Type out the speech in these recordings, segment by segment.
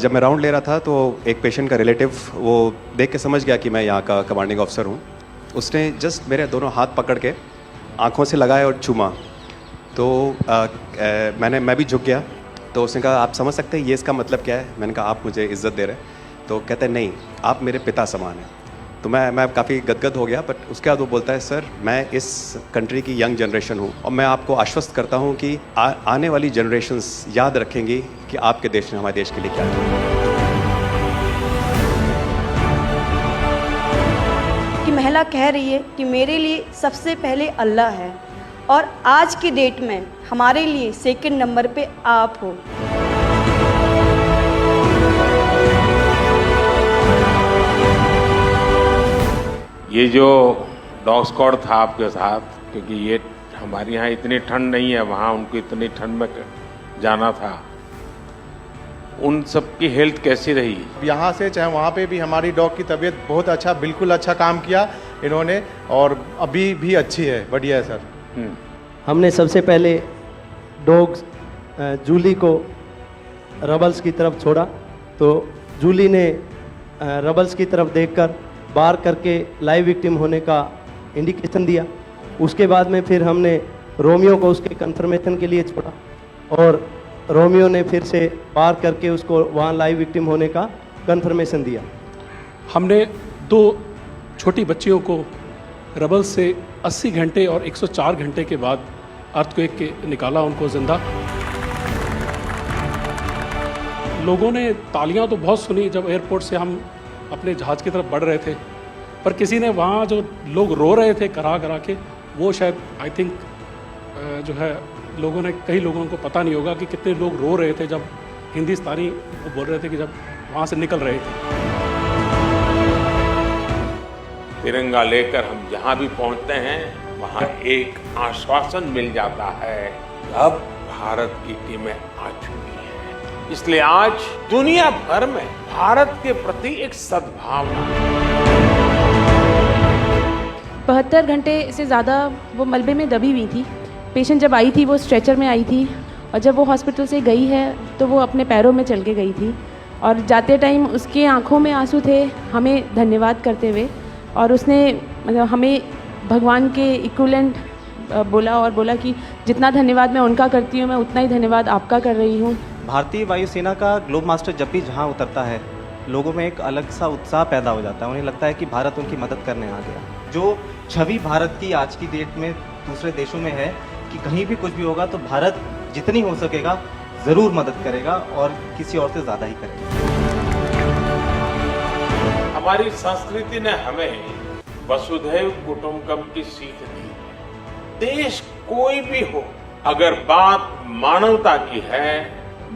जब मैं राउंड ले रहा था तो एक पेशेंट का रिलेटिव वो देख के समझ गया कि मैं यहाँ का कमांडिंग ऑफिसर हूँ। उसने जस्ट मेरे दोनों हाथ पकड़ के आंखों से लगाए और चूमा। तो मैं भी झुक गया। तो उसने कहा आप समझ सकते हैं ये इसका मतलब क्या है? मैंने कहा आप मुझे इज़्ज़त दे रहे हैं। तो कहते हैं नहीं, आप मेरे पिता समान हैं। तो मैं काफ़ी गदगद हो गया। बट उसके बाद वो बोलता है सर मैं इस कंट्री की यंग जनरेशन हूँ और मैं आपको आश्वस्त करता हूँ कि आने वाली जनरेशन्स याद रखेंगी कि आपके देश ने हमारे देश के लिए क्या किया। कि महिला कह रही है कि मेरे लिए सबसे पहले अल्लाह है और आज की डेट में हमारे लिए सेकंड नंबर पे आप हो। ये जो डॉग स्क्वाड था आपके साथ, क्योंकि ये हमारे यहाँ इतनी ठंड नहीं है, वहाँ उनको इतनी ठंड में जाना था, उन सब की हेल्थ कैसी रही? यहाँ से चाहे वहाँ पे भी हमारी डॉग की तबीयत बहुत अच्छा, बिल्कुल अच्छा काम किया इन्होंने और अभी भी अच्छी है, बढ़िया है सर। हमने सबसे पहले डॉग जूली को रबल्स की तरफ छोड़ा तो जूली ने रबल्स की तरफ देखकर बार करके लाइव विक्टिम होने का इंडिकेशन दिया। उसके बाद में फिर हमने रोमियो को उसके कंफर्मेशन के लिए छोड़ा और रोमियो ने फिर से बार करके उसको वहाँ लाइव विक्टिम होने का कंफर्मेशन दिया। हमने 2 छोटी बच्चियों को रबल से 80 घंटे और 104 घंटे के बाद अर्थक्वेक के निकाला उनको जिंदा। लोगों ने तालियां तो बहुत सुनी जब एयरपोर्ट से हम अपने जहाज़ की तरफ बढ़ रहे थे, पर किसी ने वहाँ जो लोग रो रहे थे करा करा के, वो शायद आई थिंक जो है लोगों ने, कई लोगों को पता नहीं होगा कि कितने लोग रो रहे थे जब हिंदुस्तानी वो बोल रहे थे कि जब वहाँ से निकल रहे थे। तिरंगा लेकर हम जहाँ भी पहुँचते हैं वहाँ एक आश्वासन मिल जाता है, अब भारत की टीमें आ चुकी हैं। इसलिए आज दुनिया भर में भारत के प्रति एक सद्भावना। 72 घंटे से ज़्यादा वो मलबे में दबी हुई थी। पेशेंट जब आई थी वो स्ट्रेचर में आई थी और जब वो हॉस्पिटल से गई है तो वो अपने पैरों में चल के गई थी और जाते टाइम उसके आंखों में आंसू थे हमें धन्यवाद करते हुए, और उसने मतलब हमें भगवान के इक्विवेलेंट बोला और बोला कि जितना धन्यवाद मैं उनका करती हूँ मैं उतना ही धन्यवाद आपका कर रही हूँ। भारतीय वायुसेना का ग्लोब मास्टर जब भी जहाँ उतरता है लोगों में एक अलग सा उत्साह पैदा हो जाता है। उन्हें लगता है कि भारत उनकी मदद करने आ गया। जो छवि भारत की आज की डेट में दूसरे देशों में है कि कहीं भी कुछ भी होगा तो भारत जितनी हो सकेगा ज़रूर मदद करेगा और किसी और से ज़्यादा ही करेगा। हमारी संस्कृति ने हमें वसुधैव कुटुंबकम की सीख दी। देश कोई भी हो, अगर बात मानवता की है,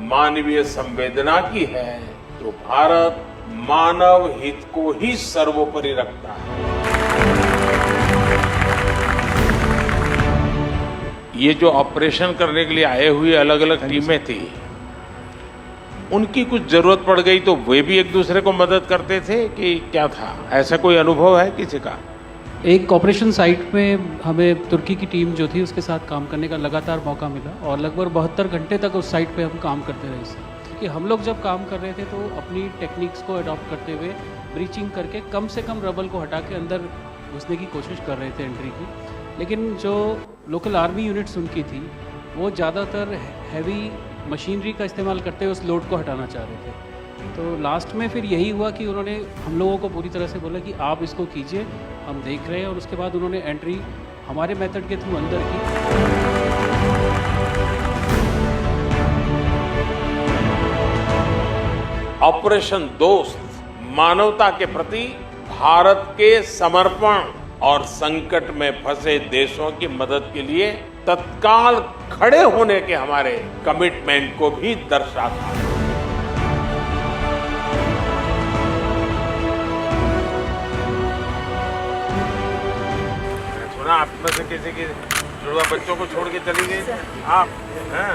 मानवीय संवेदना की है, तो भारत मानव हित को ही सर्वोपरि रखता है। ये जो ऑपरेशन करने के लिए आए हुए अलग अलग टीमें थी, उनकी कुछ जरूरत पड़ गई तो वे भी एक दूसरे को मदद करते थे कि क्या था? ऐसा कोई अनुभव है किसी का? एक ऑपरेशन साइट में हमें तुर्की की टीम जो थी उसके साथ काम करने का लगातार मौका मिला और लगभग 72 घंटे तक उस साइट पे हम काम करते रहे इससे कि हम लोग जब काम कर रहे थे तो अपनी टेक्निक्स को अडॉप्ट करते हुए ब्रीचिंग करके कम से कम रबल को हटा के अंदर घुसने की कोशिश कर रहे थे एंट्री की। लेकिन जो लोकल आर्मी यूनिट्स उनकी थी वो ज़्यादातर हैवी मशीनरी का इस्तेमाल करते हुए उस लोड को हटाना चाह रहे थे। तो लास्ट में फिर यही हुआ कि उन्होंने हम लोगों को पूरी तरह से बोला कि आप इसको कीजिए, हम देख रहे हैं, और उसके बाद उन्होंने एंट्री हमारे मेथड के थ्रू अंदर की। ऑपरेशन दोस्त मानवता के प्रति भारत के समर्पण और संकट में फंसे देशों की मदद के लिए तत्काल खड़े होने के हमारे कमिटमेंट को भी दर्शाता है। आप में से किसी की जुड़वा बच्चों को छोड़ के चली गई आप हैं?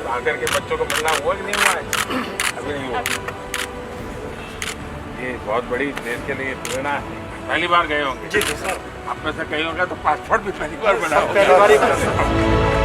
आकर के बच्चों को मिलना हुआ कि नहीं हुआ है? अभी नहीं हुआ। ये बहुत बड़ी देश के लिए प्रेरणा है। पहली बार गए होंगे? जी सर। आप में से कई होंगे तो पासपोर्ट भी पहली बार बना होगा।